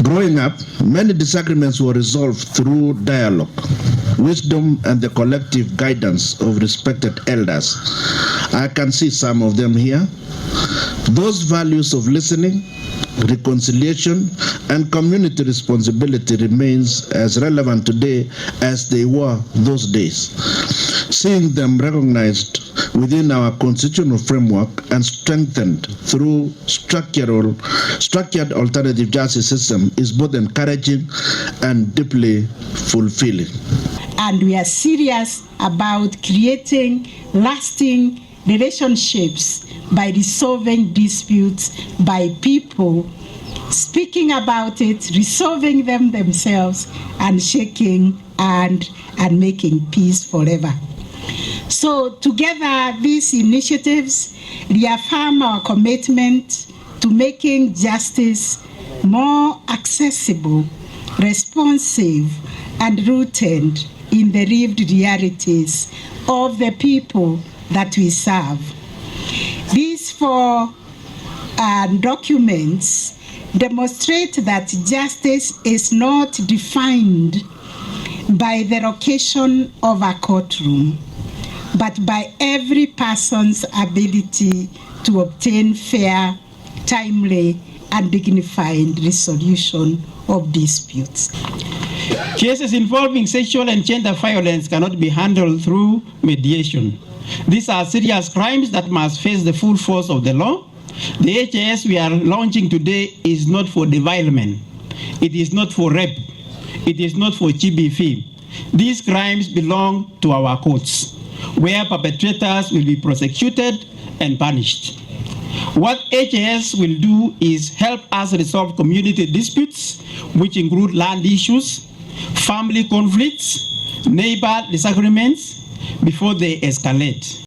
Growing up, many disagreements were resolved through dialogue, wisdom, and the collective guidance of respected elders. I can see some of them here. Those values of listening, reconciliation, and community responsibility remains as relevant today as they were those days. Seeing them recognized within our constitutional framework and strengthened through structured alternative justice system is both encouraging and deeply fulfilling. And we are serious about creating lasting relationships by resolving disputes by people speaking about it, resolving them themselves, and shaking and making peace forever. So together, these initiatives reaffirm our commitment to making justice more accessible, responsive, and rooted in the lived realities of the people that we serve. These four documents demonstrate that justice is not defined by the location of a courtroom, but by every person's ability to obtain fair, timely, and dignified resolution of disputes. Cases involving sexual and gender violence cannot be handled through mediation. These are serious crimes that must face the full force of the law. The HAS we are launching today is not for devilment. It is not for rape. It is not for GBV. These crimes belong to our courts, where perpetrators will be prosecuted and punished. What HAS will do is help us resolve community disputes, which include land issues, family conflicts, neighbor disagreements, before they escalate.